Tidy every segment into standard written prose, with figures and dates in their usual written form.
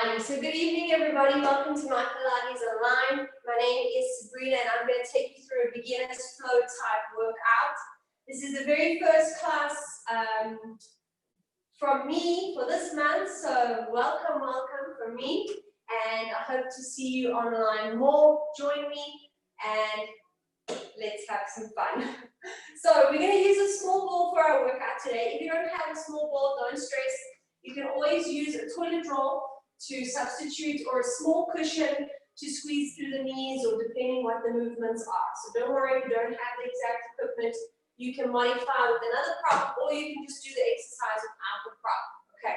Alrighty, so good evening everybody. Welcome to my Pilates Online. My name is Sabrina and I'm going to take you through a beginner's flow type workout. This is the very first class from me for this month, so welcome from me, and I hope to see you online more. Join me and let's have some fun. So we're going to use a small ball for our workout today. If you don't have a small ball, don't stress. You can always use a toilet roll to substitute, or a small cushion to squeeze through the knees, or depending what the movements are. So don't worry if you don't have the exact equipment. You can modify with another prop, or you can just do the exercise without the prop. Okay.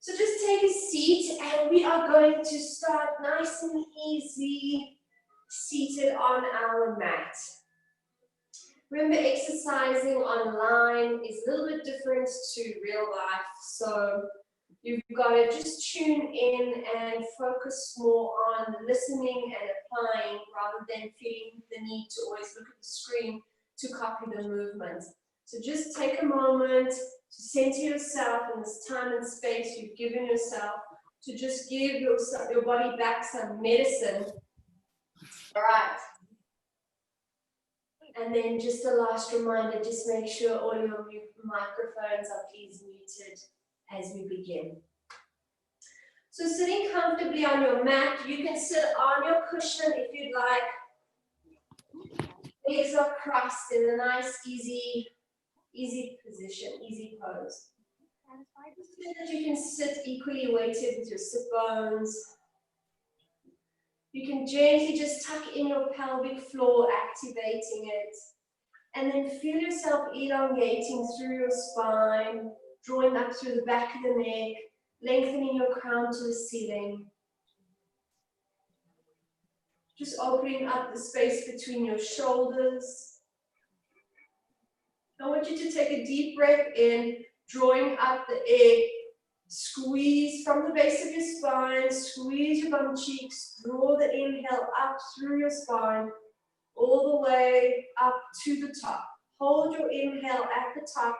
So just take a seat, and we are going to start nice and easy, seated on our mat. Remember, exercising online is a little bit different to real life, so you've got to just tune in and focus more on listening and applying rather than feeling the need to always look at the screen to copy the movement. So just take a moment to center yourself in this time and space you've given yourself to just give your body back some medicine. All right. And then just a last reminder, just make sure all your microphones are please muted as we begin. So sitting comfortably on your mat, you can sit on your cushion if you'd like. Legs are crossed in a nice, easy position, easy pose. So that you can sit equally weighted with your sit bones. You can gently just tuck in your pelvic floor, activating it. And then feel yourself elongating through your spine, drawing up through the back of the neck, lengthening your crown to the ceiling. Just opening up the space between your shoulders. I want you to take a deep breath in, drawing up the air. Squeeze from the base of your spine, squeeze your bum cheeks, draw the inhale up through your spine, all the way up to the top. Hold your inhale at the top,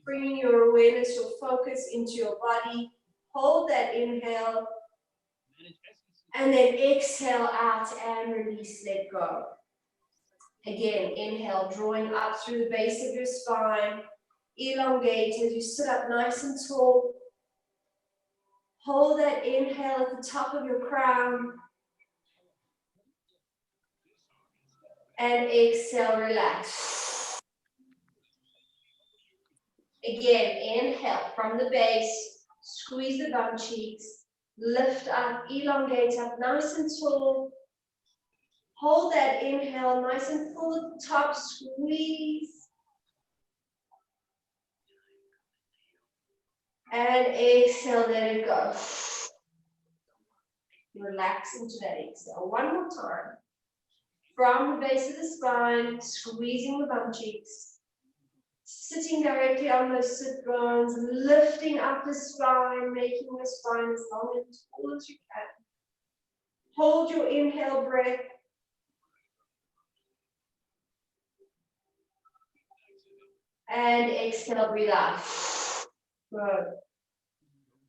bringing your awareness, your focus into your body. Hold that inhale, and then exhale out and release, let go. Again, inhale, drawing up through the base of your spine. Elongate as you sit up nice and tall. Hold that inhale at the top of your crown. And exhale, relax. Again, inhale from the base. Squeeze the bum cheeks. Lift up, elongate up nice and tall. Hold that inhale nice and full at the top. Squeeze. And exhale, let it go. Relax into that exhale. One more time. From the base of the spine, squeezing the bum cheeks. Sitting directly on those sit bones, lifting up the spine, making the spine as long and tall as you can. Hold your inhale breath. And exhale, breathe out. Good.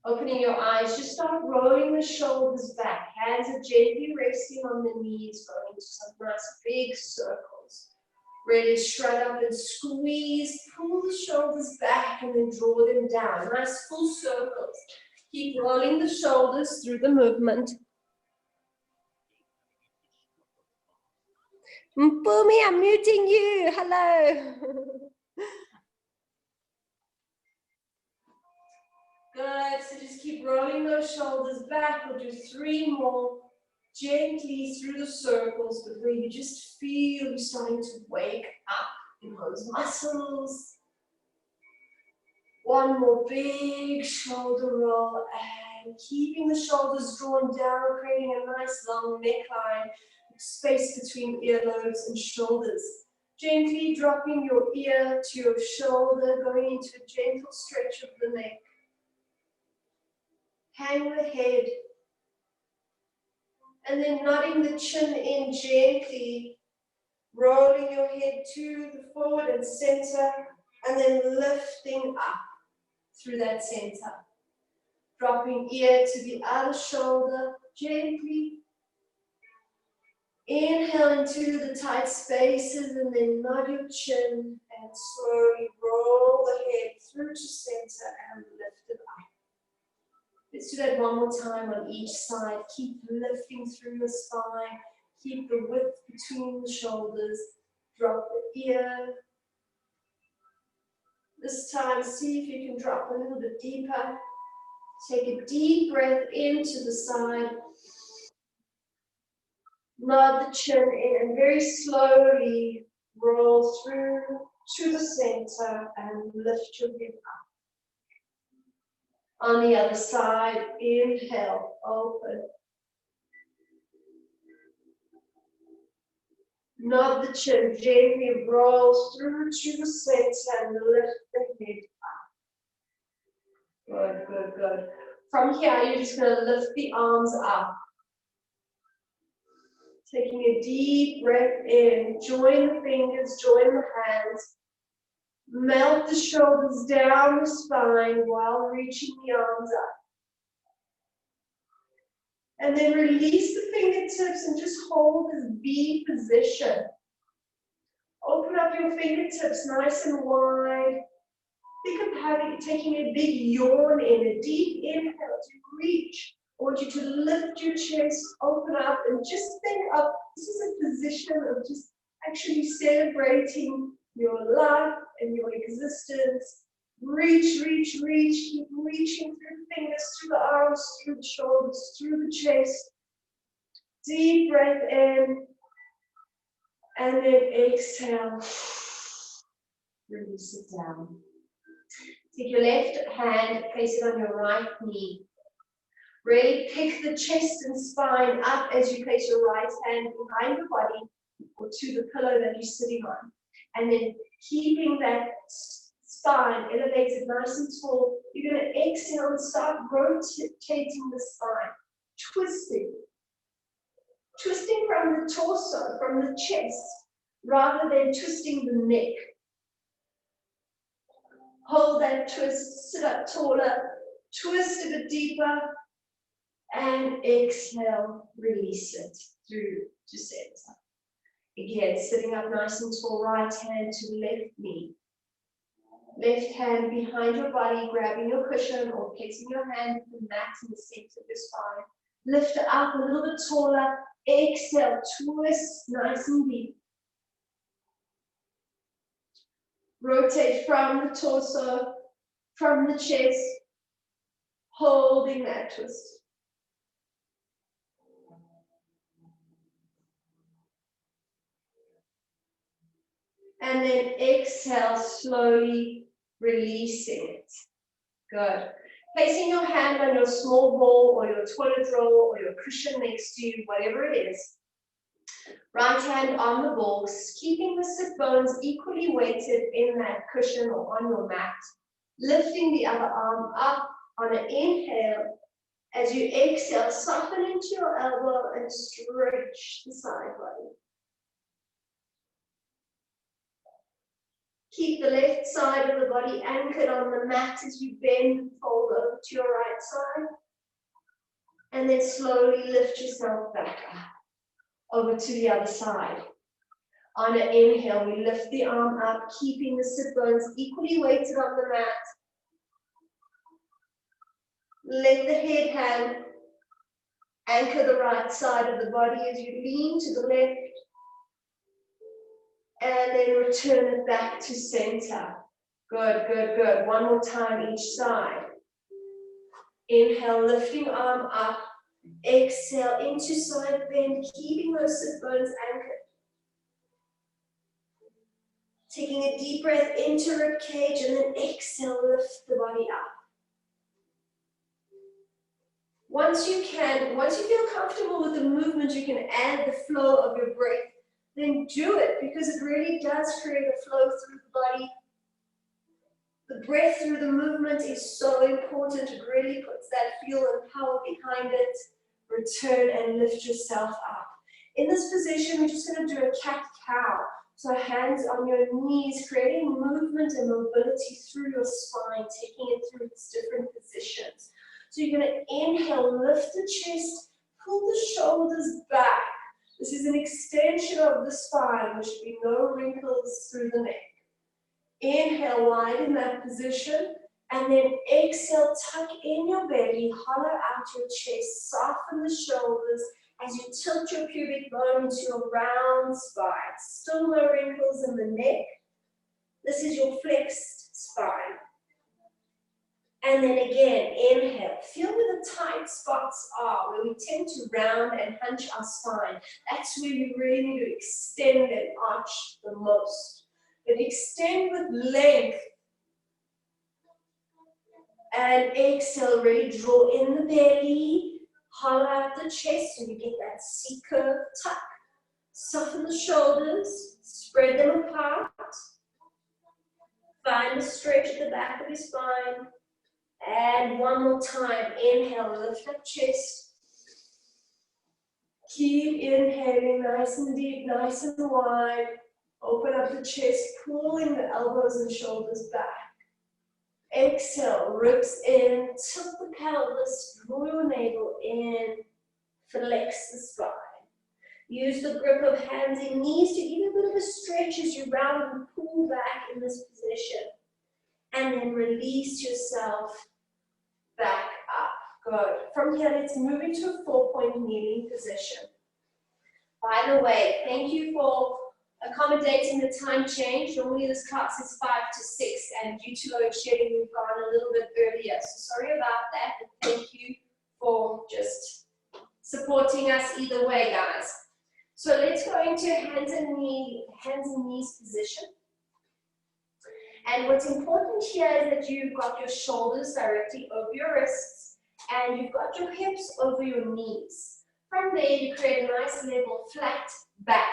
Opening your eyes, just start rolling the shoulders back. Hands are gently resting on the knees, going into some nice big circles. Really strut up and squeeze, pull the shoulders back and then draw them down. Nice full circles. Keep rolling the shoulders through the movement. Mpumi, I'm muting you. Hello. Good, so just keep rolling those shoulders back. We'll do 3 more gently through the circles, but where you just feel you're starting to wake up in those muscles. 1 more big shoulder roll, and keeping the shoulders drawn down, creating a nice long neckline, space between earlobes and shoulders. Gently dropping your ear to your shoulder, going into a gentle stretch of the neck. Hang the head, and then nodding the chin in gently, rolling your head to the forward and center, and then lifting up through that center. Dropping ear to the other shoulder, gently. Inhale into the tight spaces and then nod your chin and slowly roll the head through to center and lift it up. Let's do that one more time on each side. Keep lifting through the spine. Keep the width between the shoulders. Drop the ear. This time, see if you can drop a little bit deeper. Take a deep breath into the side. Nod the chin in and very slowly roll through to the center and lift your head up. On the other side, inhale, open. Nod the chin, gently roll through to the center and lift the head up. Good, good, good. From here, you're just going to lift the arms up. Taking a deep breath in, join the fingers, join the hands. Melt the shoulders down the spine while reaching the arms up. And then release the fingertips and just hold this V position. Open up your fingertips nice and wide. Think of taking a big yawn in, a deep inhale to reach. I want you to lift your chest, open up, and just think of, this is a position of just actually celebrating your life and your existence. Reach, reach, reach. Keep reaching through the fingers, through the arms, through the shoulders, through the chest. Deep breath in. And then exhale. Release it down. Take your left hand, place it on your right knee. Really pick the chest and spine up as you place your right hand behind the body or to the pillow that you're sitting on. And then keeping that spine elevated nice and tall, you're going to exhale and start rotating the spine, twisting. Twisting from the torso, from the chest, rather than twisting the neck. Hold that twist, sit up taller, twist a bit deeper, and exhale, release it through to center. Again, sitting up nice and tall, right hand to left knee. Left hand behind your body, grabbing your cushion or placing your hand on the mat in the center of your spine. Lift it up a little bit taller. Exhale, twist nice and deep. Rotate from the torso, from the chest, holding that twist. And then exhale, slowly releasing it. Good. Placing your hand on your small ball or your toilet roll or your cushion next to you, whatever it is. Right hand on the ball, keeping the sit bones equally weighted in that cushion or on your mat. Lifting the other arm up on an inhale. As you exhale, soften into your elbow and stretch the side body. Keep the left side of the body anchored on the mat as you bend and fold over to your right side. And then slowly lift yourself back up, over to the other side. On an inhale, we lift the arm up, keeping the sit bones equally weighted on the mat. Let the head hand anchor the right side of the body as you lean to the left. And then return it back to center. Good, good, good. One more time each side. Inhale, lifting arm up. Exhale into side bend, keeping those sit bones anchored. Taking a deep breath into rib cage and then exhale, lift the body up. Once you feel comfortable with the movement, you can add the flow of your breath. Then do it, because it really does create a flow through the body. The breath through the movement is so important. It really puts that feel and power behind it. Return and lift yourself up. In this position, we're just going to do a cat-cow. So hands on your knees, creating movement and mobility through your spine, taking it through its different positions. So So you're going to inhale, lift the chest, pull the shoulders back. This is an extension of the spine. There should be no wrinkles through the neck. Inhale, widen that position. And then exhale, tuck in your belly, hollow out your chest, soften the shoulders as you tilt your pubic bone into your round spine. Still no wrinkles in the neck. This is your flexed spine. And then again, inhale. Feel where the tight spots are, where we tend to round and hunch our spine. That's where you really need to extend and arch the most. But extend with length. And exhale, really draw in the belly, hollow out the chest so you get that C-curve tuck. Soften the shoulders, spread them apart. Find a stretch at the back of your spine. And one more time, inhale, lift up chest. Keep inhaling nice and deep, nice and wide. Open up the chest, pulling the elbows and shoulders back. Exhale, ribs in, tilt the pelvis, draw your navel in, flex the spine. Use the grip of hands and knees to give a bit of a stretch as you round and pull back in this position. And then release yourself back up. Good. From here, let's move into a 4-point kneeling position. By the way, thank you for accommodating the time change. Normally this class is 5 to 6, and due to load shedding, we've gone a little bit earlier. So sorry about that, but thank you for just supporting us either way, guys. So let's go into hands and knees position. And what's important here is that you've got your shoulders directly over your wrists, and you've got your hips over your knees. From there, you create a nice level flat back,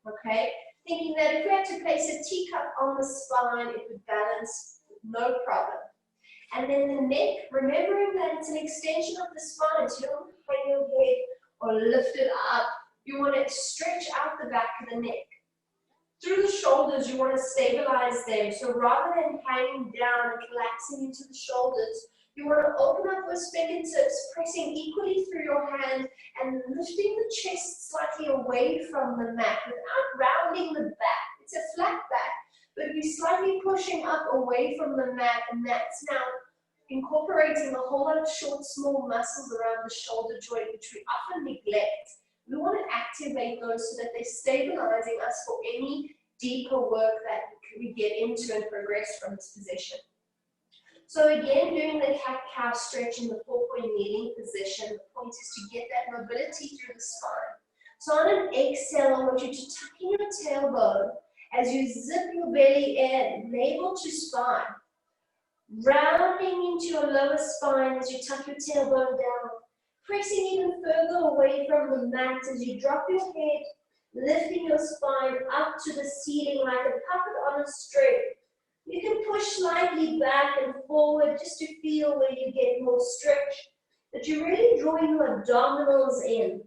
okay? Thinking that if we had to place a teacup on the spine, it would balance no problem. And then the neck, remembering that it's an extension of the spine, so you don't hang your head or lift it up. You want to stretch out the back of the neck. Through the shoulders, you want to stabilize them. So rather than hanging down and collapsing into the shoulders, you want to open up those fingertips, pressing equally through your hand and lifting the chest slightly away from the mat without rounding the back. It's a flat back, but we're slightly pushing up away from the mat, and that's now incorporating a whole lot of short, small muscles around the shoulder joint, which we often neglect. We want to activate those so that they're stabilizing us for any deeper work that we get into and progress from this position. So again, doing the cat-cow stretch in the 4-point kneeling position, the point is to get that mobility through the spine. So on an exhale, I want you to tuck in your tailbone as you zip your belly in, navel to spine. Rounding into your lower spine as you tuck your tailbone down. Pressing even further away from the mat as you drop your head, lifting your spine up to the ceiling like a puppet on a string. You can push slightly back and forward just to feel where you get more stretch, but you're really drawing your abdominals in.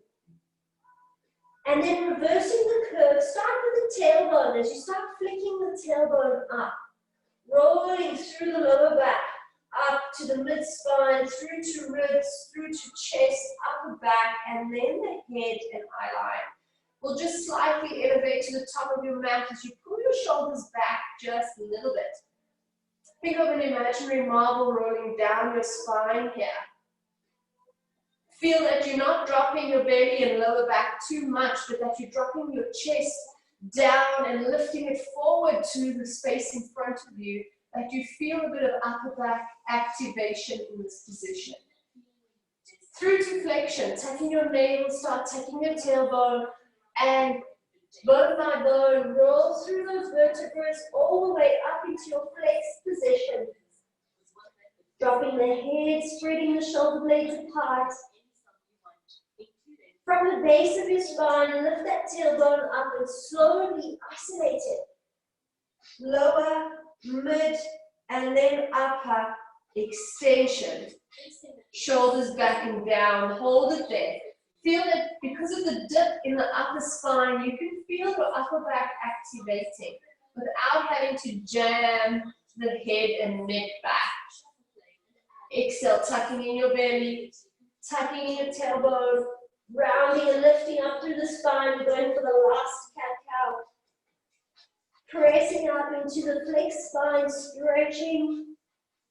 And then reversing the curve, start with the tailbone as you start flicking the tailbone up, rolling through the lower back, up to the mid-spine, through to ribs, through to chest, upper back, and then the head and eye line. We'll just slightly elevate to the top of your mat as you pull your shoulders back just a little bit. Think of an imaginary marble rolling down your spine here. Feel that you're not dropping your belly and lower back too much, but that you're dropping your chest down and lifting it forward to the space in front of you, that you feel a bit of upper back activation in this position. Through to flexion, tucking your navel, start tucking your tailbone, and bone by bone, roll through those vertebrae all the way up into your flexed position. Dropping the head, spreading the shoulder blades apart. From the base of your spine, lift that tailbone up and slowly isolate it. Lower, mid, and then upper extension. Shoulders back and down, hold it there. Feel that because of the dip in the upper spine, you can feel your upper back activating without having to jam the head and neck back. Exhale, tucking in your belly, tucking in your tailbone, rounding and lifting up through the spine. We're going for the last cat-cow. Pressing up into the flexed spine, stretching,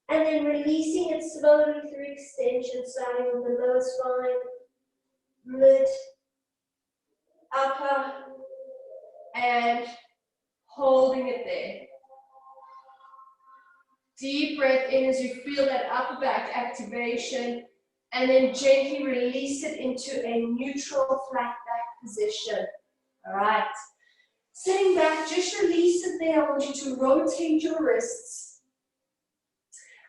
and then releasing it slowly through extension, starting with the lower spine, mid, upper, and holding it there. Deep breath in as you feel that upper back activation, and then gently release it into a neutral flat back position. All right. Sitting back, just release it there. I want you to rotate your wrists.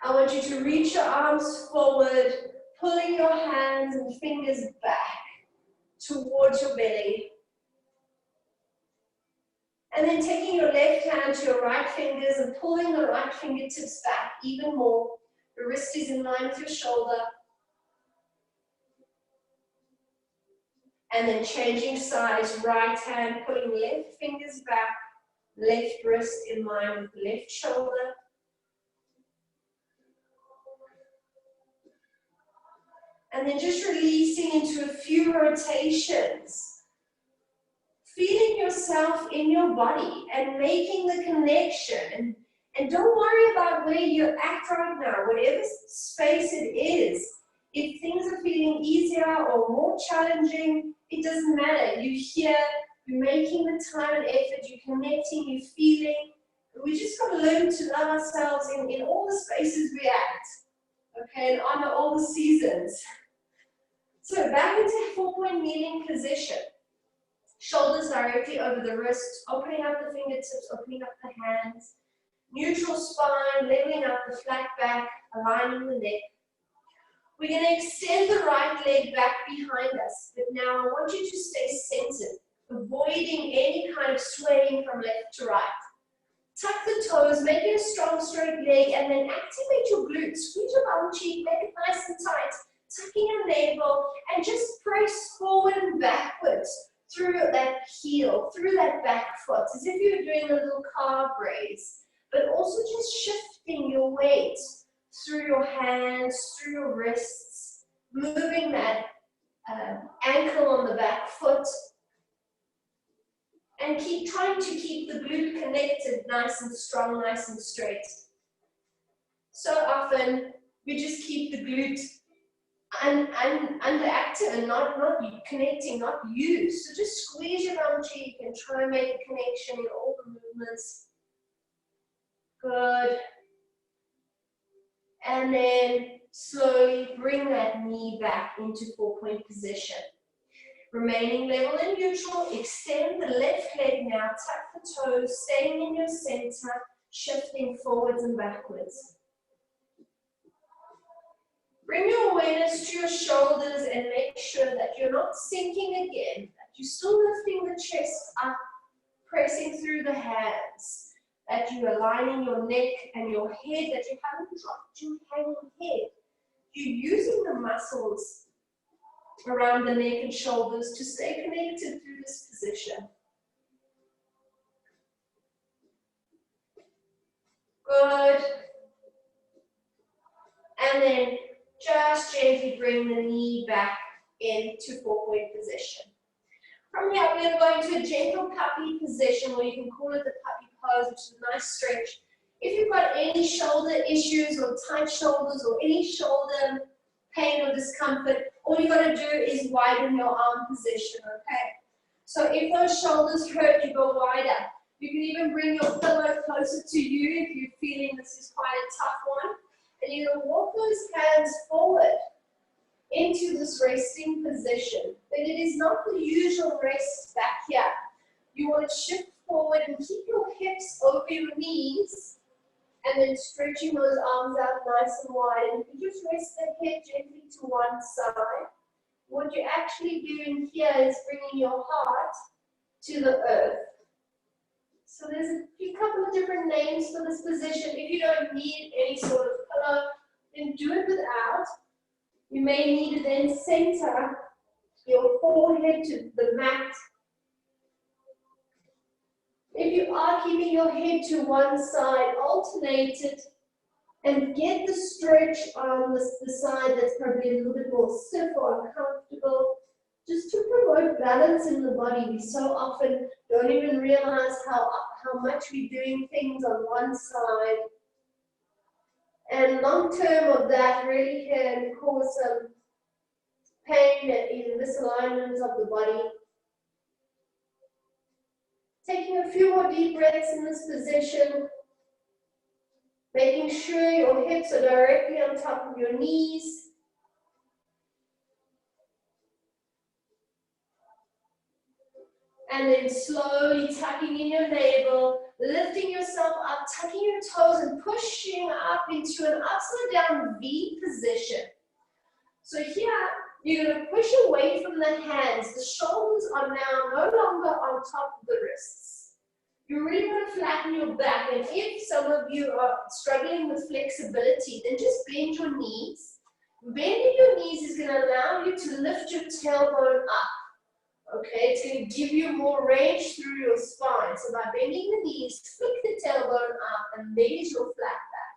I want you to reach your arms forward, pulling your hands and fingers back towards your belly. And then taking your left hand to your right fingers and pulling the right fingertips back even more. The wrist is in line with your shoulder. And then changing sides, right hand, pulling left fingers back, left wrist in line with left shoulder. And then just releasing into a few rotations. Feeling yourself in your body and making the connection. And don't worry about where you're at right now, whatever space it is. If things are feeling easier or more challenging, it doesn't matter. You're here, you're making the time and effort, you're connecting, you're feeling. We just got to learn to love ourselves in all the spaces we're at. Okay, and honor all the seasons. So back into 4-point kneeling position. Shoulders directly over the wrists, opening up the fingertips, opening up the hands. Neutral spine, leveling up the flat back, aligning the neck. We're going to extend the right leg back behind us, but now I want you to stay centered, avoiding any kind of swaying from left to right. Tuck the toes, make it a strong straight leg, and then activate your glutes. Squeeze your bum cheek, make it nice and tight, tucking your navel, and just press forward and backwards through that heel, through that back foot, as if you were doing a little calf raise, but also just shifting your weight through your hands, through your wrists, moving that ankle on the back foot, and trying to keep the glute connected, nice and strong, nice and straight. So often, we just keep the glute underactive and not connecting, not used. So just squeeze your bum cheek and try and make a connection in all the movements. Good. And then slowly bring that knee back into 4-point position. Remaining level and neutral, extend the left leg now, tuck the toes, staying in your center, shifting forwards and backwards. Bring your awareness to your shoulders and make sure that you're not sinking again, that you're still lifting the chest up, pressing through the hands, that you're aligning your neck and your head, that you haven't dropped your hanging head. You're using the muscles around the neck and shoulders to stay connected through this position. Good. And then just gently bring the knee back into 4-point position. From here, we are going to a gentle puppy position, or you can call it the puppy pose, which is a nice stretch. If you've got any shoulder issues or tight shoulders or any shoulder pain or discomfort, all you got to do is widen your arm position, okay? So if those shoulders hurt, you go wider. You can even bring your pillow closer to you if you're feeling this is quite a tough one. And you're going to walk those hands forward into this resting position. But it is not the usual rest back here. You want to shift forward and keep your hips over your knees, and then stretching those arms out nice and wide. And you just rest the head gently to one side. What you're actually doing here is bringing your heart to the earth. So there's a couple of different names for this position. If you don't need any sort of pillow, then do it without. You may need to then center your forehead to the mat. If you are keeping your head to one side, alternate it. And get the stretch on the side that's probably a little bit more stiff or uncomfortable, just to promote balance in the body. We so often don't even realize how much we're doing things on one side. And long term of that really can cause some pain and even misalignments of the body. Taking a few more deep breaths in this position, making sure your hips are directly on top of your knees. And then slowly tucking in your navel, lifting yourself up, tucking your toes and pushing up into an upside down V position. So here, you're going to push away from the hands. The shoulders are now no longer on top of the wrists. You really want to flatten your back. And if some of you are struggling with flexibility, then just bend your knees. Bending your knees is going to allow you to lift your tailbone up. Okay, it's going to give you more range through your spine. So by bending the knees, flick the tailbone up, and there's your flat back.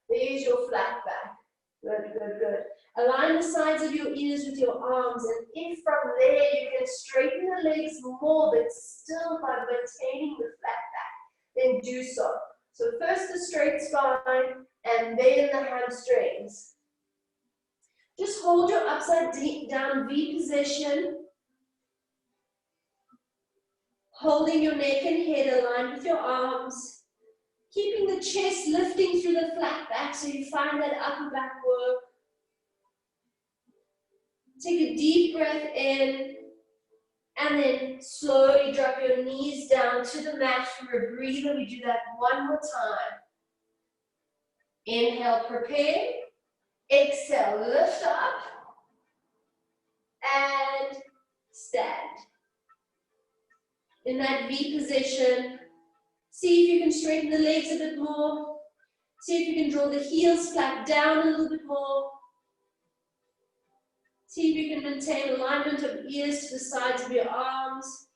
There's your flat back. Good, good, good. Align the sides of your ears with your arms, and if from there you can straighten the legs more, but still by maintaining the flat back, then do so. So first the straight spine, and then the hamstrings. Just hold your upside down V position. Holding your neck and head aligned with your arms. Keeping the chest lifting through the flat back so you find that upper back work. Take a deep breath in and then slowly drop your knees down to the mat for a breather. We do that one more time. Inhale, prepare. Exhale, lift up and stand. In that V position, see if you can straighten the legs a bit more. See if you can draw the heels flat down a little bit more. See if you can maintain alignment of ears to the sides of your arms.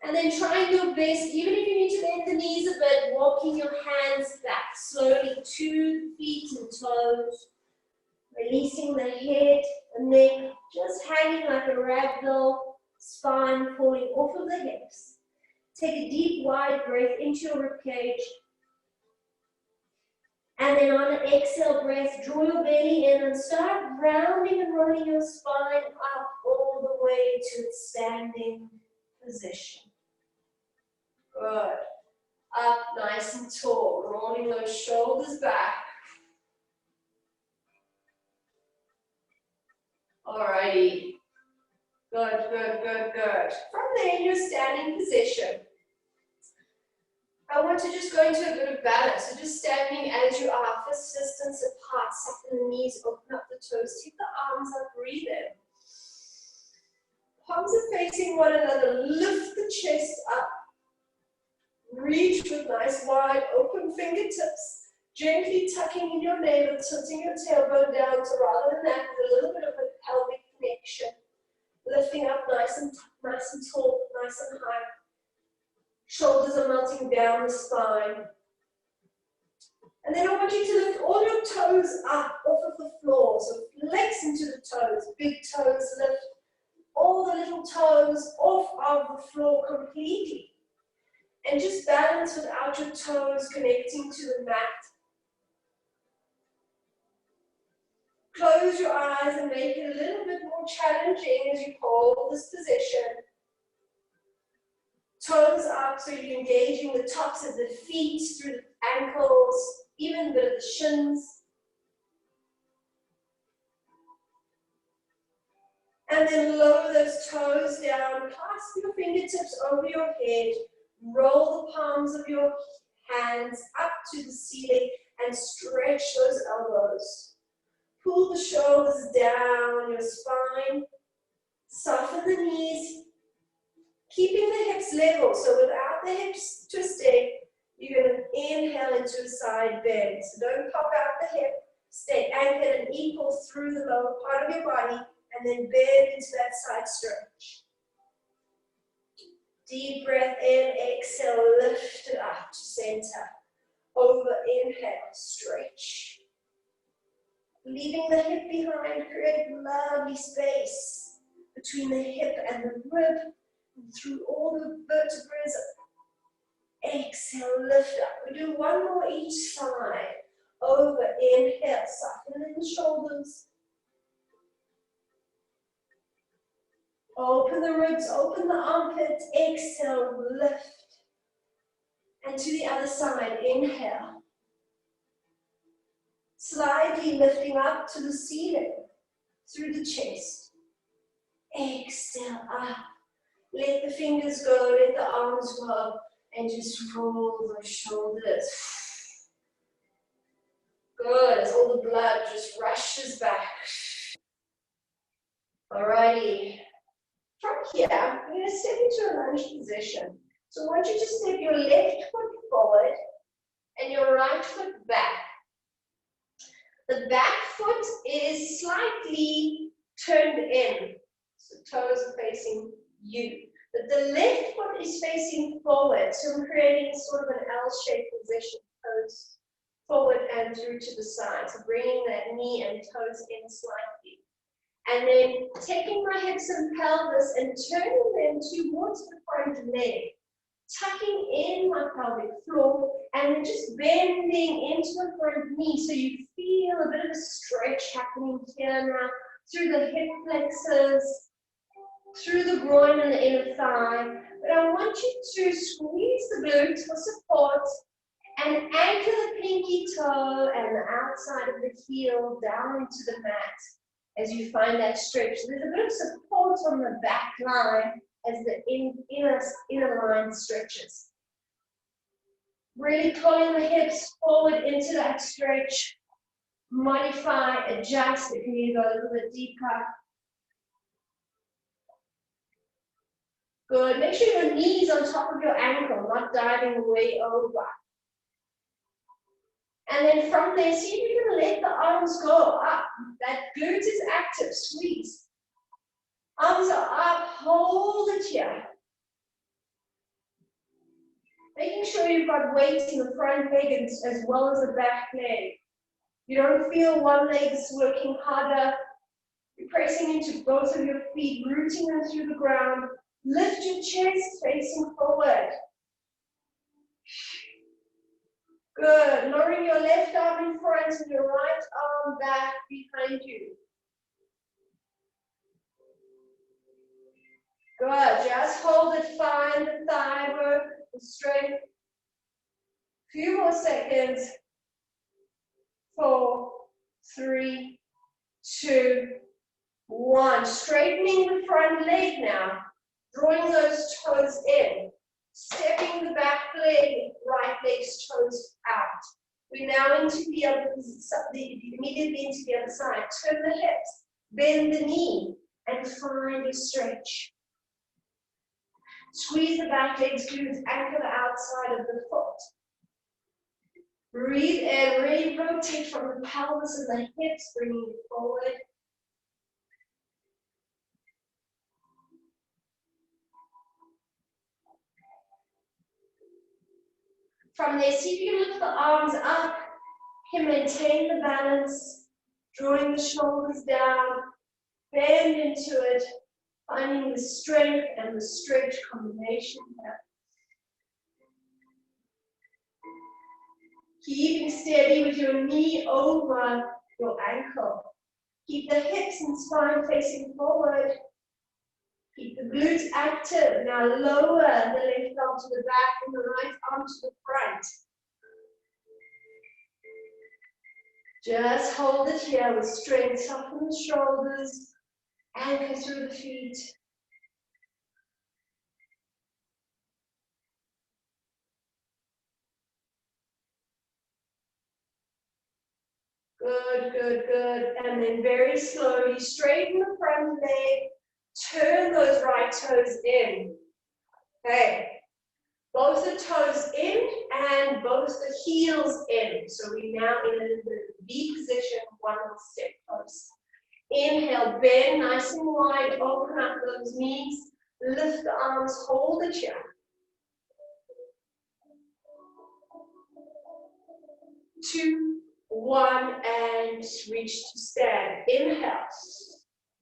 And then trying your best, even if you need to bend the knees a bit, walking your hands back slowly to feet and toes. Releasing the head and neck, just hanging like a ragdoll, spine falling off of the hips. Take a deep, wide breath into your ribcage. And then on an exhale breath, draw your belly in and start rounding and rolling your spine up all the way to its standing position. Good. Up nice and tall, rolling those shoulders back. Alrighty. Good, good, good, good. From there, in your standing position, I want to just go into a bit of balance. So just standing as you are, fist distance apart, soften the knees, open up the toes, take the arms up, breathe in. Palms are facing one another, lift the chest up. Reach with nice wide open fingertips, gently tucking in your navel, tilting your tailbone down to rather than that, with a little bit of a pelvic connection. Lifting up nice and tall, nice and high. Shoulders are melting down the spine. And then I want you to lift all your toes up off of the floor. So flex into the toes, big toes lift. All the little toes off of the floor completely. And just balance without your toes connecting to the mat. Close your eyes and make it a little bit more challenging as you hold this position. Toes up so you're engaging the tops of the feet through the ankles, even a bit of the shins. And then lower those toes down, clasp your fingertips over your head, roll the palms of your hands up to the ceiling and stretch those elbows. Pull the shoulders down your spine, soften the knees, keeping the hips level. So without the hips twisting, you're going to inhale into a side bend. So don't pop out the hip, stay anchored and equal through the lower part of your body, and then bend into that side stretch. Deep breath in, exhale, lift it up to center. over, inhale, stretch. Leaving the hip behind, create lovely space between the hip and the rib, and through all the vertebrae. Exhale, lift up. We do one more each side. Over, inhale, soften the shoulders. Open the ribs, open the armpits. Exhale, lift. And to the other side, inhale. Slightly lifting up to the ceiling, through the chest. Exhale, up. Let the fingers go, let the arms go, and just roll the shoulders. Good, as all the blood just rushes back. Alrighty. From here, we're going to step into a lunge position. So I want you to step your left foot forward and your right foot back. The back foot is slightly turned in, so toes are facing you. But the left foot is facing forward, so I'm creating sort of an L-shaped position, toes forward and through to the side. So bringing that knee and toes in slightly. And then taking my hips and pelvis and turning them towards the front leg, tucking in my pelvic floor, and then just bending into the front knee so you feel a bit of a stretch happening here now through the hip flexors, through the groin and the inner thigh. But I want you to squeeze the glutes for support and anchor the pinky toe and the outside of the heel down into the mat as you find that stretch. There's a bit of support on the back line as the inner line stretches. Really pulling the hips forward into that stretch. Modify, adjust if you need to go a little bit deeper. Good. Make sure your knee is on top of your ankle, not diving way over. And then from there, see if you can let the arms go up. That glute is active. Squeeze. Arms are up. Hold it here. Making sure you've got weight in the front leg as well as the back leg. You don't feel one leg is working harder. You're pressing into both of your feet, rooting them through the ground. Lift your chest facing forward. Good. Lowering your left arm in front and your right arm back behind you. Good. Just hold it. Find the thigh work, the strength. Few more seconds. 4, 3, 2, 1. Straightening the front leg now. Drawing those toes in. Stepping the back leg, right leg's toes out. We're now into the other, immediately into the other side. Turn the hips, bend the knee, and find a stretch. Squeeze the back leg's glutes, anchor the outside of the foot. Breathe in, really rotate from the pelvis and the hips, bringing it forward. From there, see if you can lift the arms up. You can maintain the balance, drawing the shoulders down, bend into it, finding the strength and the stretch combination here. Keeping steady with your knee over your ankle. Keep the hips and spine facing forward. Keep the glutes active. Now lower the left arm to the back and the right arm to the front. Just hold it here with strength. Soften the shoulders. Anchor through the feet. Good, good, good. And then very slowly straighten the front leg. Turn those right toes in. Okay. Both the toes in and both the heels in. So we're now in the V position, one more step close. Inhale, bend nice and wide, open up those knees, lift the arms, hold the chin. 2, 1, and reach to stand. Inhale.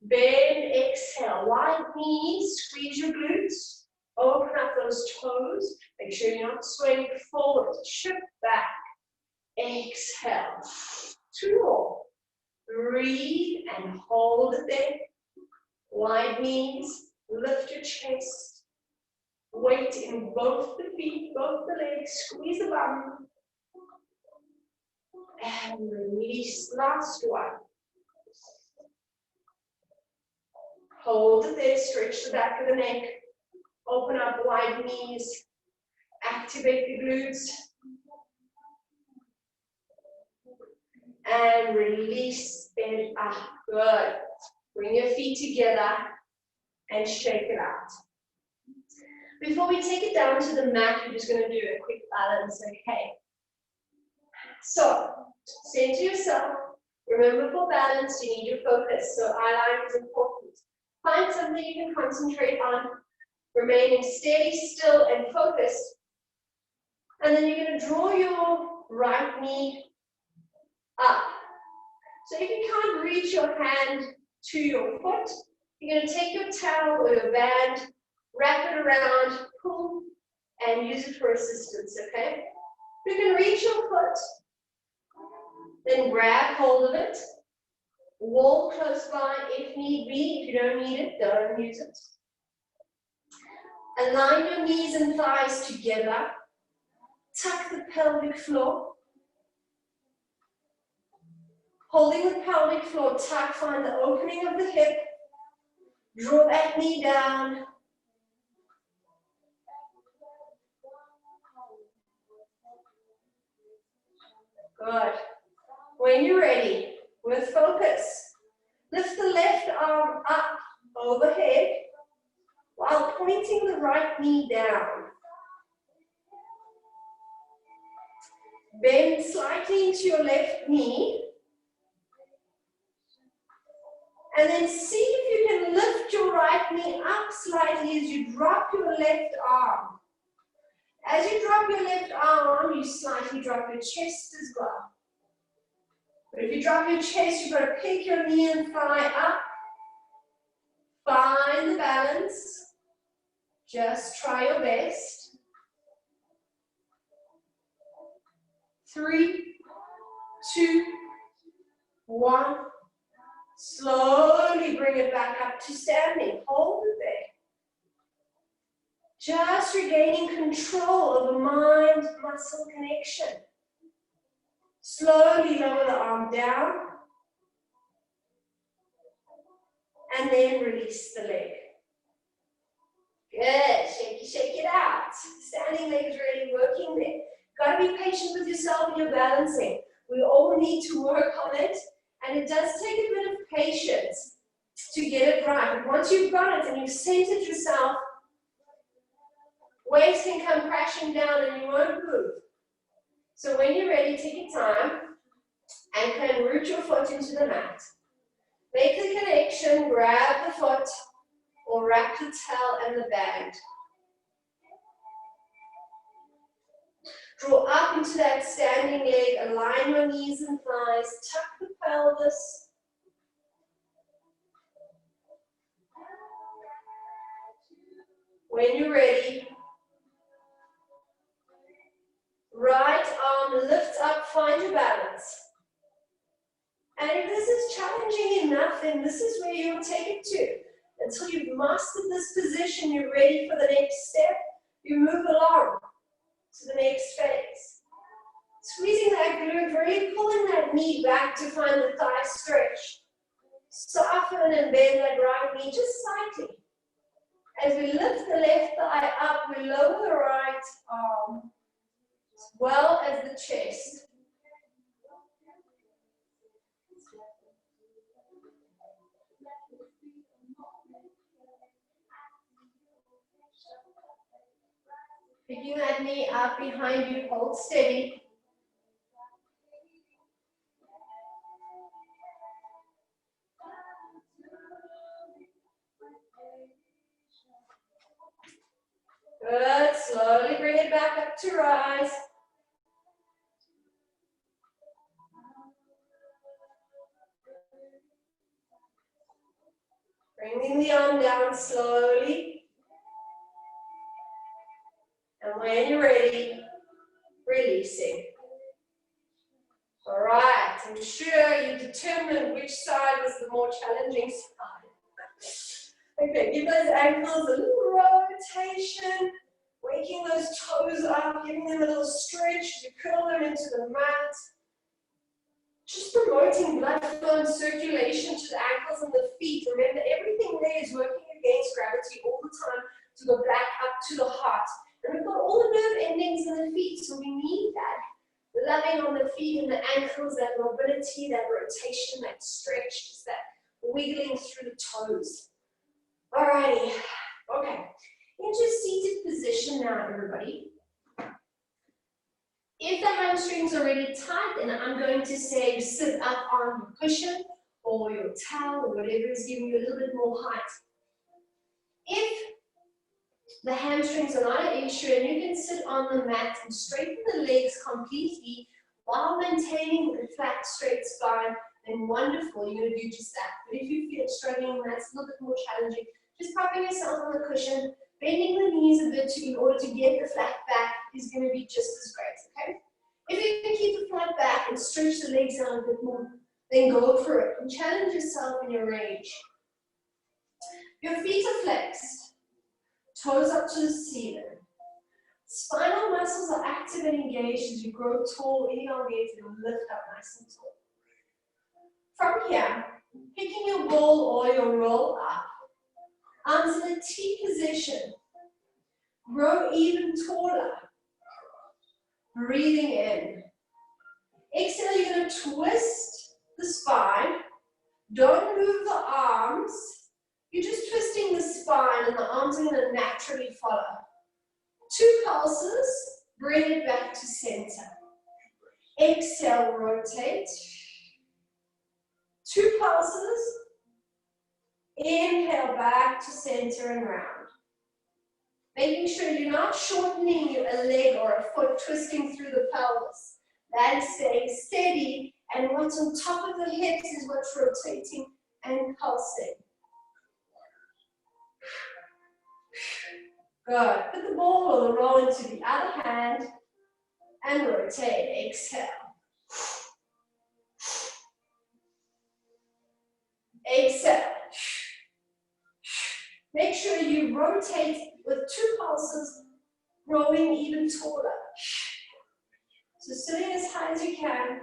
Bend, exhale. Wide knees, squeeze your glutes. Open up those toes. Make sure you're not swaying forward. Shift back. Exhale. 2 more. Breathe and hold it there. Wide knees. Lift your chest. Weight in both the feet, both the legs. Squeeze the bum. And release. Last one. Hold it there. Stretch the back of the neck. Open up wide knees. Activate the glutes. And release it up. Good. Bring your feet together and shake it out. Before we take it down to the mat, we're just going to do a quick balance, okay? So, center yourself. Remember, for balance, you need your focus. So, eye line is important. Find something you can concentrate on, remaining steady, still, and focused. And then you're going to draw your right knee up. So if you can't reach your hand to your foot, you're going to take your towel or your band, wrap it around, pull, and use it for assistance, okay? If you can reach your foot, then grab hold of it, wall close by if need be. If you don't need it, don't use it. Align your knees and thighs together. Tuck the pelvic floor. Holding the pelvic floor tuck, find the opening of the hip. Draw that knee down. Good. When you're ready, with focus, lift the left arm up overhead while pointing the right knee down. Bend slightly into your left knee. And then see if you can lift your right knee up slightly as you drop your left arm. As you drop your left arm, you slightly drop your chest as well. But if you drop your chest, you've got to pick your knee and thigh up. Find the balance. Just try your best. 3, 2, 1. Slowly bring it back up to standing. Hold it there. Just regaining control of the mind-muscle connection. Slowly lower the arm down. And then release the leg. Good. Shake it out. Standing legs really working there. Got to be patient with yourself when you're balancing. We all need to work on it. And it does take a bit of patience to get it right. But once you've got it and you've centered yourself, weights can come crashing down and you won't move. So when you're ready, take your time and can root your foot into the mat. Make the connection, grab the foot, or wrap the towel and the band. Draw up into that standing leg, align your knees and thighs, tuck the pelvis. When you're ready, right arm lifts up, find your balance. And if this is challenging enough, then this is where you'll take it to. Until you've mastered this position, you're ready for the next step, you move along to the next phase. Squeezing that glute, really pulling that knee back to find the thigh stretch. Soften and bend that right knee just slightly. As we lift the left thigh up, we lower the right arm as well as the chest. Picking that knee up behind you, hold steady. Good, slowly bring it back up to rise. Bringing the arm down slowly. And when you're ready, releasing. All right, I'm sure you determined which side was the more challenging side. Okay, give those ankles a little rotation, waking those toes up, giving them a little stretch as you curl them into the mat. Just promoting blood flow and circulation to the ankles and the feet. Remember, everything there is working against gravity all the time to go back up to the heart. And we've got all the nerve endings in the feet, so we need that. Loving on the feet and the ankles, that mobility, that rotation, that stretch, just that wiggling through the toes. Alrighty, okay. Into seated position now, everybody. If the hamstrings are really tight, then I'm going to say sit up on your cushion or your towel or whatever is giving you a little bit more height. If the hamstrings are not an issue and you can sit on the mat and straighten the legs completely while maintaining a flat, straight spine, then wonderful, you're going to do just that. But if you feel struggling, that's a little bit more challenging. Just propping yourself on the cushion, bending the knees a bit in order to get the flat back is going to be just as great, okay? If you can keep the flat back and stretch the legs out a bit more, then go for it and challenge yourself in your range. Your feet are flexed, toes up to the ceiling. Spinal muscles are active and engaged as you grow tall, elongated, and lift up nice and tall. From here, picking your ball or your roll up, onto the T position. Grow even taller. Breathing in. Exhale, you're going to twist the spine. Don't move the arms. You're just twisting the spine and the arms are going to naturally follow. 2 pulses, bring it back to center. Exhale, rotate. 2 pulses. Inhale back to center and round. Making sure you're not shortening a leg or a foot, twisting through the pelvis. That is staying steady, and what's on top of the hips is what's rotating and pulsing. Good. Put the ball or the roll into the other hand and rotate. Exhale. Exhale. Make sure you rotate with 2 pulses, growing even taller. So sitting as high as you can.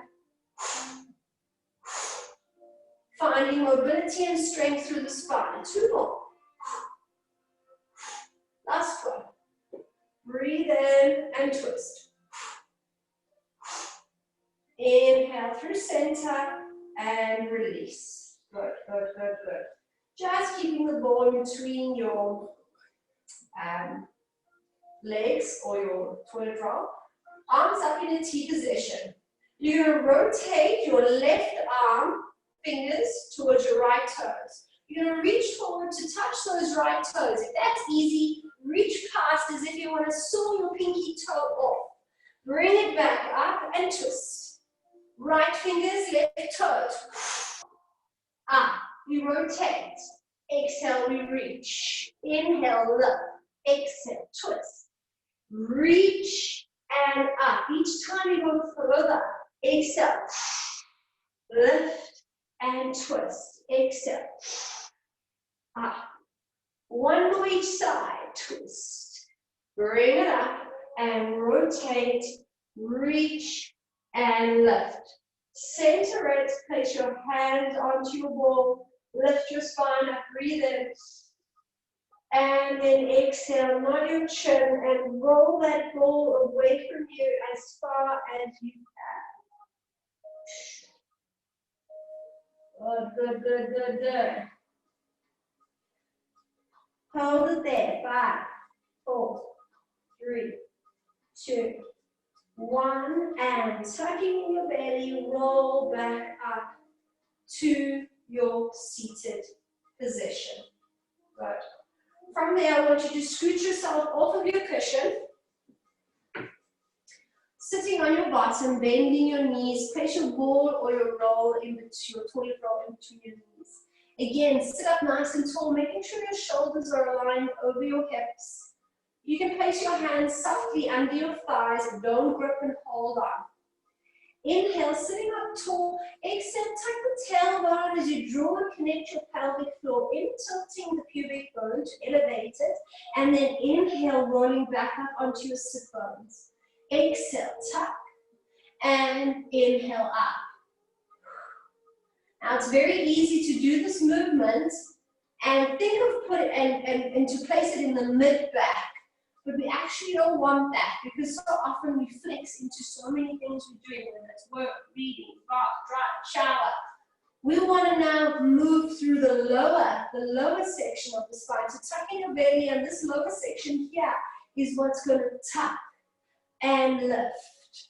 Finding mobility and strength through the spine. 2 more. Last one. Breathe in and twist. Inhale through center and release. Good, good, good, good. Just keeping the ball between your legs or your toilet roll. Arms up in a T position. You're going to rotate your left arm, fingers, towards your right toes. You're going to reach forward to touch those right toes. If that's easy, reach past as if you want to saw your pinky toe off. Bring it back up and twist. Right fingers, left toes. Up. We rotate. Exhale, we reach. Inhale, lift. Exhale, twist. Reach and up. Each time you go further. Exhale. Lift and twist. Exhale. Up. One more each side. Twist. Bring it up and rotate. Reach and lift. Center it. Place your hands onto your ball. Lift your spine up. Breathe in. And then exhale, nod your chin and roll that ball away from you as far as you can. Good, good, good, good, good. Hold it there. 5, 4, 3, 2, 1. And tucking in your belly, roll back up to your seated position. Good. From there, I want you to scoot yourself off of your cushion. Sitting on your bottom, bending your knees, place your ball or your roll in between, your toilet roll in between your knees. Again, sit up nice and tall, making sure your shoulders are aligned over your hips. You can place your hands softly under your thighs, don't grip and hold on. Inhale, sitting up tall. Exhale, tuck the tailbone as you draw and connect your pelvic floor in, tilting the pubic bone to elevate it. And then inhale, rolling back up onto your sit bones. Exhale, tuck, and inhale up. Now it's very easy to do this movement and think of put it and to place it in the mid back. But we actually don't want that because so often we flex into so many things we're doing, whether it's work, reading, bath, drive, shower. We want to now move through the lower section of the spine. So tucking your belly, and this lower section here is what's going to tuck and lift.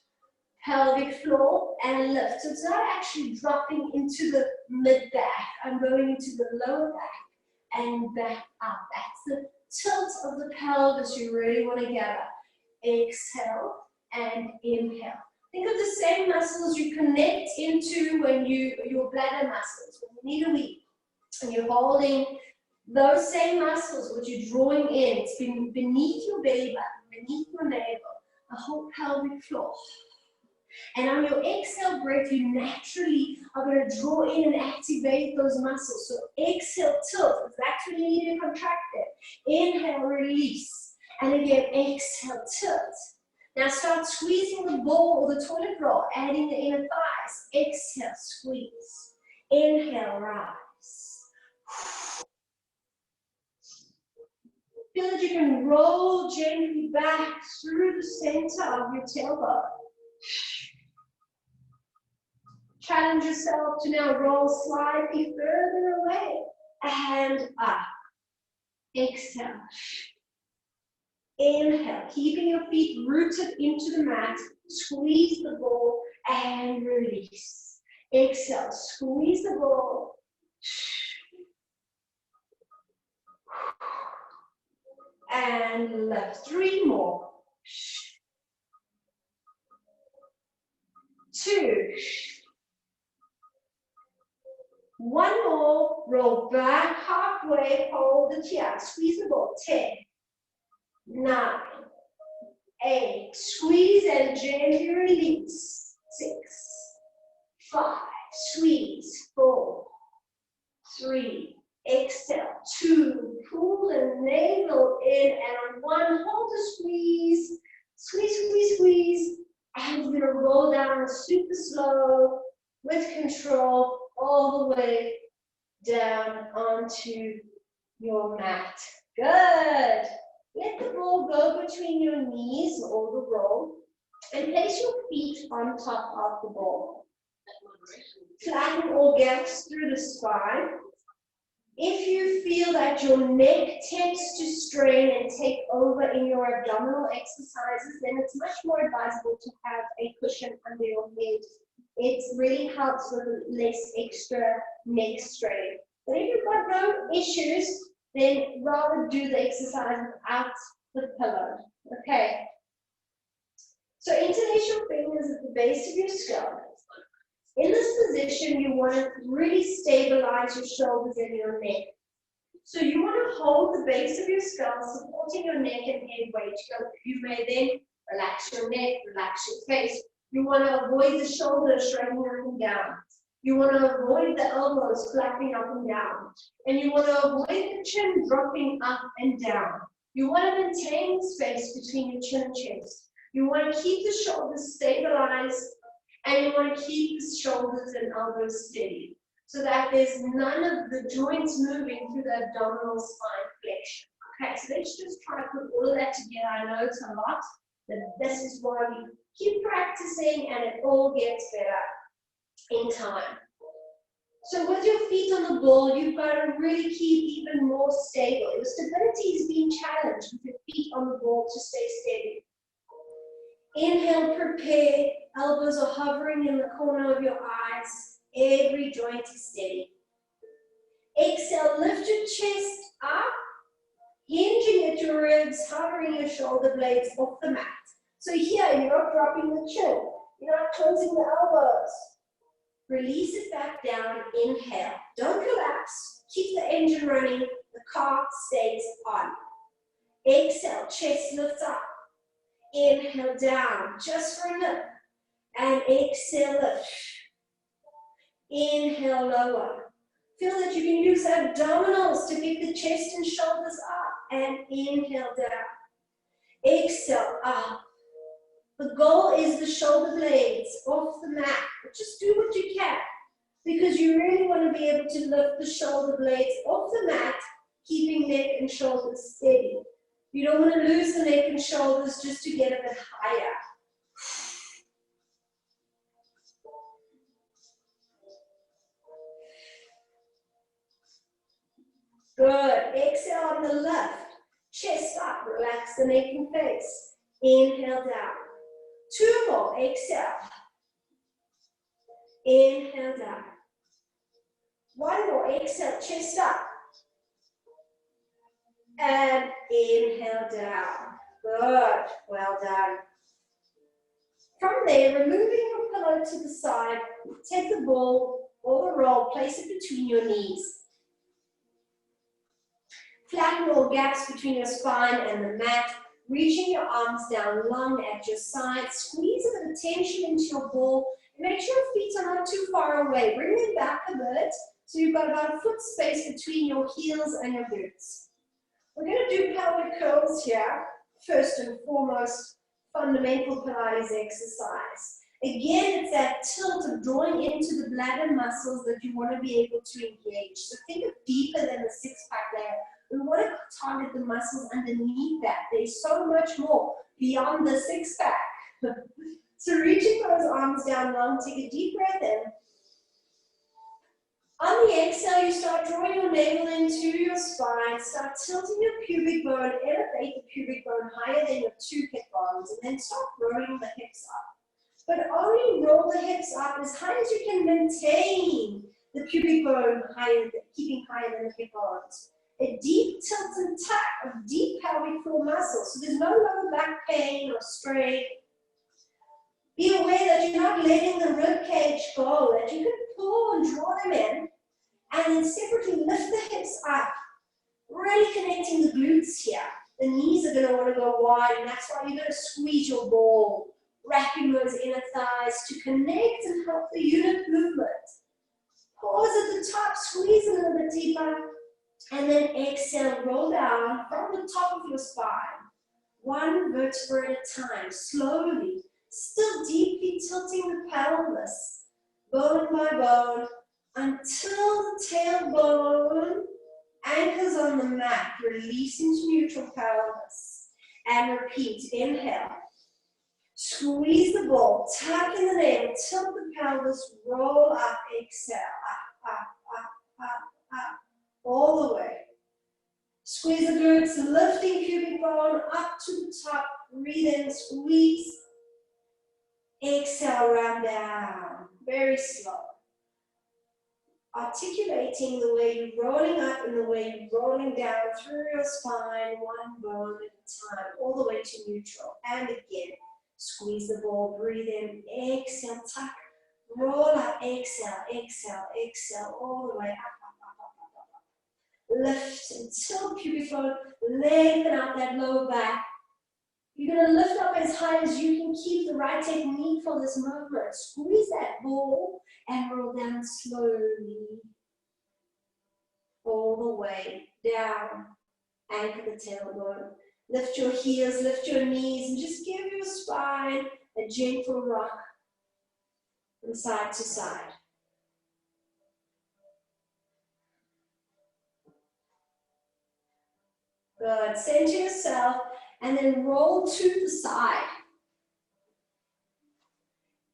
Pelvic floor and lift. So it's not actually dropping into the mid back. I'm going into the lower back and back up. That's the tilt of the pelvis you really want to gather. Exhale and inhale. Think of the same muscles you connect into when your bladder muscles, when you need a wee. And you're holding those same muscles, what you're drawing in. It's beneath your belly button, beneath your navel, the whole pelvic floor. And on your exhale breath, you naturally are going to draw in and activate those muscles. So exhale, tilt. That's when you need to contract it. Inhale, release. And again, exhale, tilt. Now start squeezing the ball or the toilet roll, adding the inner thighs. Exhale, squeeze. Inhale, rise. Feel that you can roll gently back through the center of your tailbone. Challenge yourself to now roll slightly further away and up. Exhale. Inhale, keeping your feet rooted into the mat. Squeeze the ball and release. Exhale, squeeze the ball. And lift. 3 more. 2. 1 more, roll back halfway, hold it here, squeeze the ball, 10, 9, 8, squeeze and gently release, 6, 5, squeeze, 4, 3, exhale, 2, pull the navel in, and on 1, hold the squeeze, squeeze, squeeze, squeeze, and we're going to roll down super slow, with control, all the way down onto your mat. Good. Let the ball go between your knees or the roll and place your feet on top of the ball. Flatten all gaps through the spine. If you feel that your neck tends to strain and take over in your abdominal exercises, then it's much more advisable to have a cushion under your head. It really helps with less extra neck strain. But if you've got no issues, then rather do the exercise without the pillow. Okay. So interlace your fingers at the base of your skull. In this position, you want to really stabilize your shoulders and your neck. So you want to hold the base of your skull, supporting your neck and head weight. You may then relax your neck, relax your face. You want to avoid the shoulders shrugging up and down. You want to avoid the elbows flapping up and down. And you want to avoid the chin dropping up and down. You want to maintain space between your chin and chest. You want to keep the shoulders stabilized, and you want to keep the shoulders and elbows steady, so that there's none of the joints moving through the abdominal spine flexion. Okay, so let's just try to put all of that together. I know it's a lot, but this is why we keep practicing, and it all gets better in time. So with your feet on the ball, you've got to really keep even more stable. Your stability is being challenged with your feet on the ball to stay steady. Inhale, prepare. Elbows are hovering in the corner of your eyes. Every joint is steady. Exhale, lift your chest up, hinging at your ribs, hovering your shoulder blades off the mat. So here, you're not dropping the chin. You're not closing the elbows. Release it back down. Inhale. Don't collapse. engine running, the car stays on. Exhale, chest lifts up. Inhale down, just for a lift. And exhale, lift. Inhale, lower. Feel that you can use abdominals to pick the chest and shoulders up. And inhale down. Exhale, up. The goal is the shoulder blades off the mat. But just do what you can, because you really want to be able to lift the shoulder blades off the mat, keeping neck and shoulders steady. You don't want to lose the neck and shoulders just to get a bit higher. Good. Exhale on the left. Chest up. Relax the neck and face. Inhale down. 2 more. Exhale. Inhale down. 1 more. Exhale. Chest up. And inhale down. Good. Well done. From there, removing your pillow to the side, take the ball or the roll, place it between your knees. Flatten all gaps between your spine and the mat, reaching your arms down long at your side. Squeeze a bit of tension into your ball and make sure your feet are not too far away. Bring them back a bit so you've got about a foot space between your heels and your boots. We're going to do pelvic curls here, first and foremost, fundamental Pilates exercise. Again, it's that tilt of drawing into the bladder muscles that you want to be able to engage. So think of deeper than the six-pack there. We want to target the muscles underneath that. There's so much more beyond the six-pack. So reaching those arms down long, take a deep breath in. On the exhale, you start drawing your navel into your spine, start tilting your pubic bone, elevate the pubic bone higher than your 2 hip bones, and then start rolling the hips up. But only roll the hips up as high as you can maintain the pubic bone higher, keeping higher than the hip bones. A deep tilt and tuck of deep pelvic floor muscles, so there's no lower back pain or strain. Be aware that you're not letting the rib cage go, that you can pull and draw them in, and then separately lift the hips up, really connecting the glutes here. The knees are going to want to go wide, and that's why you're going to squeeze your ball, wrapping those inner thighs to connect and help the unit movement. Pause at the top, squeeze a little bit deeper, and then exhale, roll down from the top of your spine, 1 vertebra at a time, slowly, still deeply tilting the pelvis, bone by bone, until the tailbone anchors on the mat, release into neutral pelvis, and repeat. Inhale, squeeze the ball, tuck in the navel, tilt the pelvis, roll up, exhale, up, up, up, up, up, all the way. Squeeze the glutes, lifting pubic bone up to the top, breathe in, squeeze, exhale, round down, very slow. Articulating the way you're rolling up and the way you're rolling down through your spine, 1 bone at a time, all the way to neutral. And again, squeeze the ball, breathe in, exhale, tuck, roll up, exhale, exhale, exhale, all the way up, up, up, up, up, up. Lift until pubic bone, lengthen out that lower back. You're going to lift up as high as you can keep the right technique for this movement. Squeeze that ball and roll down slowly. All the way down. Anchor the tailbone. Lift your heels, lift your knees, and just give your spine a gentle rock from side to side. Good. Center yourself. And then roll to the side.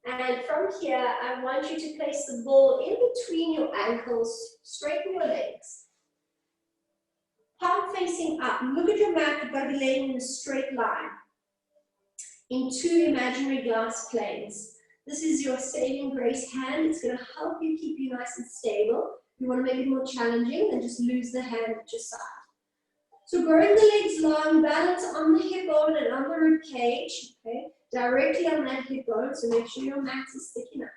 And from here, I want you to place the ball in between your ankles, straighten your legs. Palm facing up. Look at your mat, you've got to be laying in a straight line. In 2 imaginary glass planes. This is your saving grace hand. It's going to help you keep you nice and stable. If you want to make it more challenging, then just lose the hand at your side. So growing the legs long, balance on the hip bone and on the rib cage, okay? Directly on that hip bone, so make sure your mat is thick enough.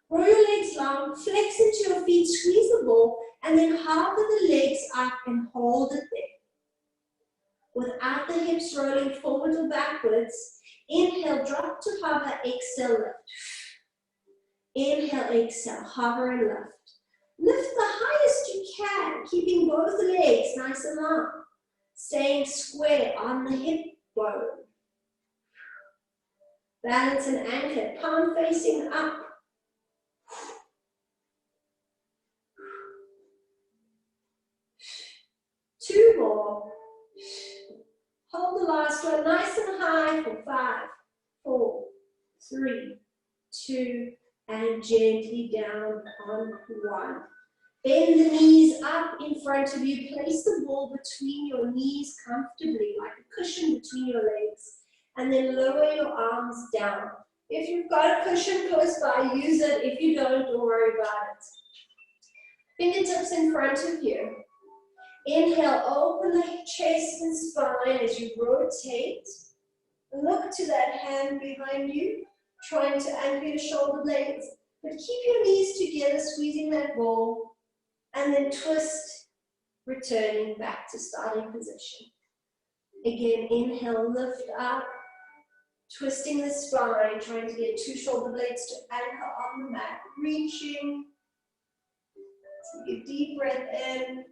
Grow your legs long, flex into your feet, squeeze the ball, And then hover the legs up and hold it there. Without the hips rolling forward or backwards, inhale, drop to hover, exhale, lift. Inhale, exhale, hover and lift. Lift the highest you can, keeping both legs nice and long. Staying square on the hip bone. Balance and anchor, palm facing up. Two more. Hold the last one nice and high for 5, 4, 3, 2, and gently down on 1. Bend the knees up in front of you. Place the ball between your knees comfortably, like a cushion between your legs. And then lower your arms down. If you've got a cushion close by, use it. If you don't worry about it. Fingertips in front of you. Inhale, open the chest and spine as you rotate. Look to that hand behind you, trying to anchor your shoulder blades. But keep your knees together, squeezing that ball. And then twist, returning back to starting position. Again, inhale, lift up. Twisting the spine, trying to get 2 shoulder blades to anchor on the mat. Reaching. Take a deep breath in.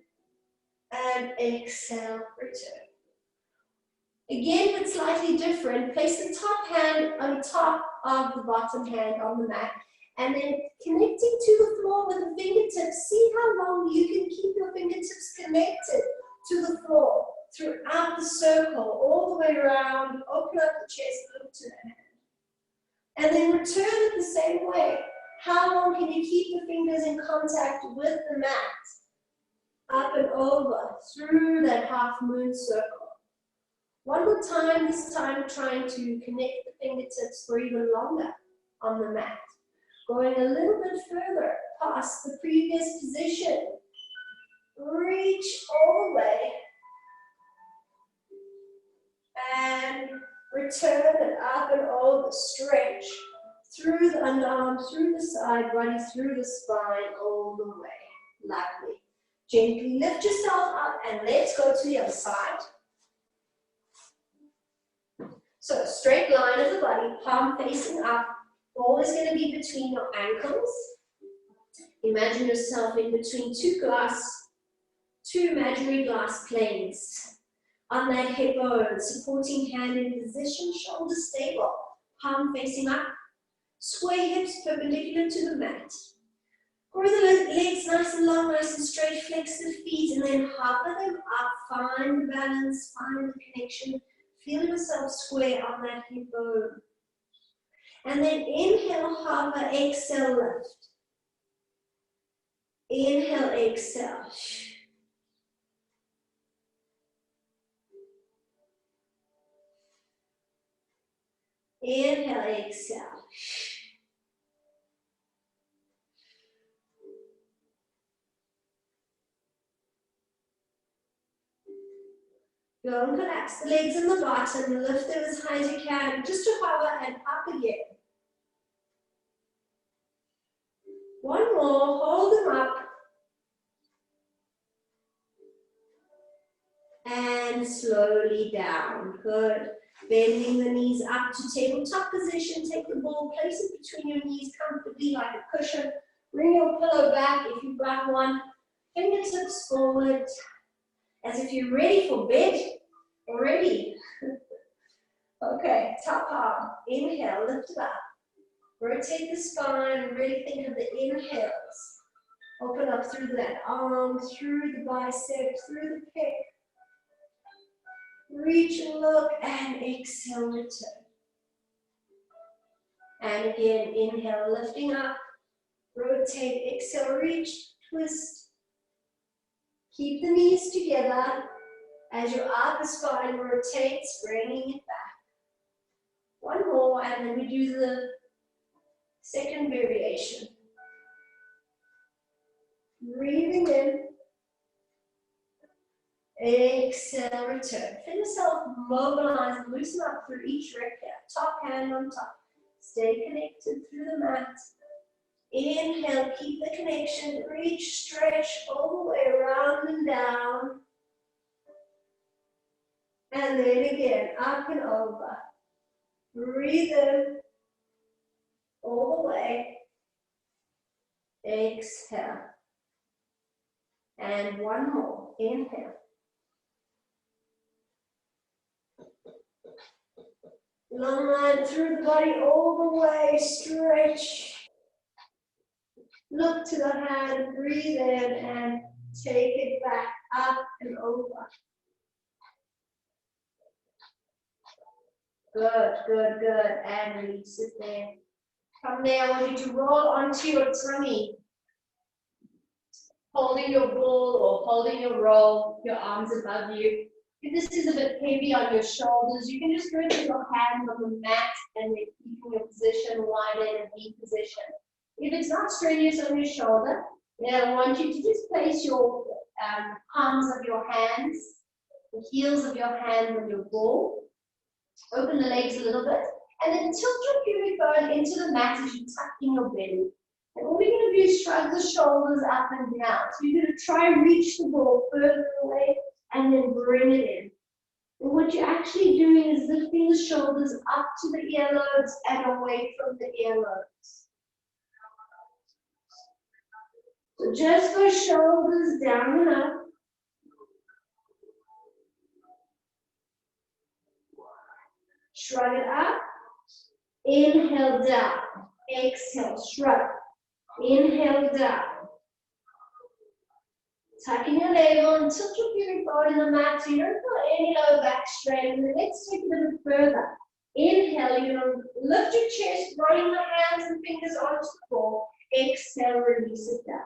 And exhale, return. Again, but slightly different. Place the top hand on top of the bottom hand on the mat. And then connecting to the floor with the fingertips. See how long you can keep your fingertips connected to the floor throughout the circle, all the way around. Open up the chest, look to the hand. And then return it the same way. How long can you keep the fingers in contact with the mat? Up and over, through that half moon circle. One more time, this time trying to connect the fingertips for even longer on the mat. Going a little bit further past the previous position. Reach all the way. And return it up and over. Stretch through the underarm, through the side body, through the spine, all the way. Lovely. Gently lift yourself up and let's go to the other side. So straight line of the body, palm facing up. Ball is going to be between your ankles. Imagine yourself in between two imaginary glass planes. On that hip bone, supporting hand in position, shoulders stable, palm facing up. Square hips perpendicular to the mat. Grow the legs nice and long, nice and straight, flex the feet, and then hover them up. Find the balance, find the connection. Feel yourself square on that hip bone. And then inhale, hover, exhale, lift. Inhale, exhale. Inhale, exhale. Go and collapse the legs in the bottom, lift them as high as you can, just to hover and up again. One more, hold them up. And slowly down, good. Bending the knees up to tabletop position, take the ball, place it between your knees comfortably like a cushion. Bring your pillow back if you've got one. Fingertips forward, as if you're ready for bed already. Okay, top arm, inhale, lift it up. Rotate the spine, really think of the inhales. Open up through that arm, through the bicep, through the pec. Reach and look, and exhale, return. And again, inhale, lifting up. Rotate, exhale, reach, twist. Keep the knees together as your upper spine rotates, bringing it back. One more, and then we do the second variation. Breathing in. Exhale, return. Feel yourself mobilize, loosen up through each rib here. Top hand on top. Stay connected through the mat. Inhale, keep the connection, reach, stretch all the way around and down. And then again, up and over. Breathe in, all the way. Exhale. And one more, inhale. Long line through the body all the way, stretch. Look to the hand, breathe in and take it back, up and over. Good, good, good. And release it there. From there, I want you to roll onto your tummy. Holding your ball or holding your roll, your arms above you. If this is a bit heavy on your shoulders, you can just go to your hands on the mat and then keeping your position wide in a V position. If it's not strenuous on your shoulder, then I want you to just place your palms of your hands, the heels of your hands on your ball. Open the legs a little bit, and then tilt your pubic bone into the mat as you tuck in your belly. And all we're going to do is shrug the shoulders up and down. So you're going to try and reach the ball further away and then bring it in. And what you're actually doing is lifting the shoulders up to the earlobes and away from the earlobes. So just those shoulders down and up. Shrug it up. Inhale down. Exhale, shrug. Inhale down. Tucking your navel and tilt your pubic bone in the mat so you don't feel any lower back strain. And then let's take it a bit further. Inhale, you're going to lift your chest, rolling the hands and fingers onto the floor. Exhale, release it down.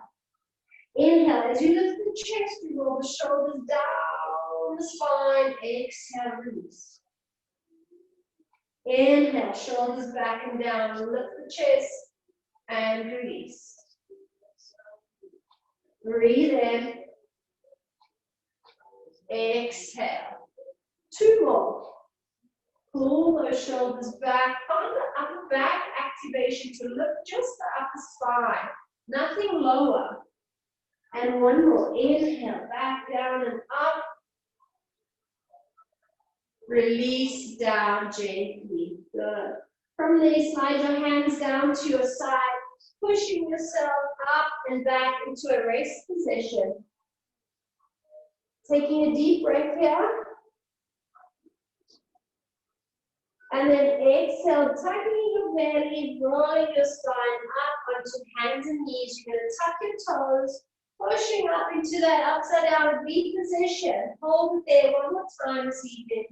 Inhale, as you lift the chest, you roll the shoulders down the spine. Exhale, release. Inhale, shoulders back and down. Lift the chest and release. Breathe in. Exhale. Two more. Pull those shoulders back. Find the upper back activation to lift just the upper spine. Nothing lower. And one more. Inhale, back down and up. Release down gently. Good. From there, slide your hands down to your side, pushing yourself up and back into a rest position. Taking a deep breath here. And then exhale, tightening your belly, rolling your spine up onto hands and knees. You're going to tuck your toes, pushing up into that upside down V position. Hold it there one more time this evening.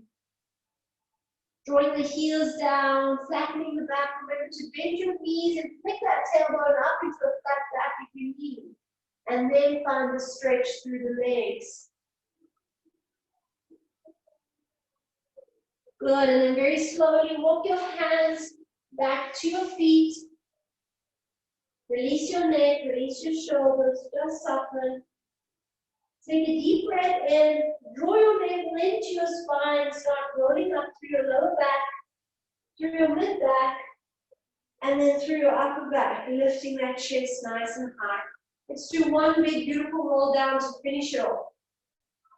Drawing the heels down, flattening the back. Remember to bend your knees and pick that tailbone up into a flat back if you need. And then find the stretch through the legs. Good, and then very slowly walk your hands back to your feet. Release your neck, release your shoulders, just soften. Take a deep breath in, draw your navel into your spine, start rolling up through your lower back, through your mid back, and then through your upper back, lifting that chest nice and high. Let's do one big beautiful roll down to finish it off.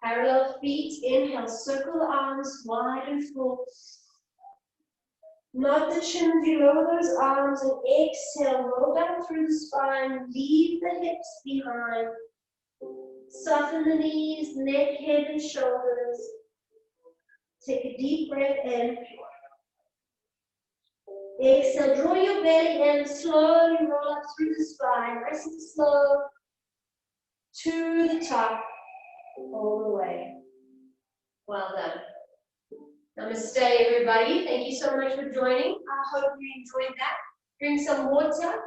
Parallel feet, inhale, circle the arms wide and full. Knot the chin below those arms and exhale, roll down through the spine, leave the hips behind. Soften the knees, neck, head, and shoulders. Take a deep breath in. Exhale, draw your belly in, slowly roll up through the spine, nice and slow, to the top, all the way. Well done. Namaste, everybody. Thank you so much for joining. I hope you enjoyed that. Drink some water.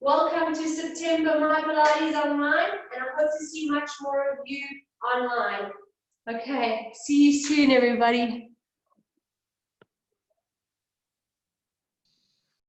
Welcome to September My Pilates Online, and I hope to see much more of you online. Okay, see you soon, everybody.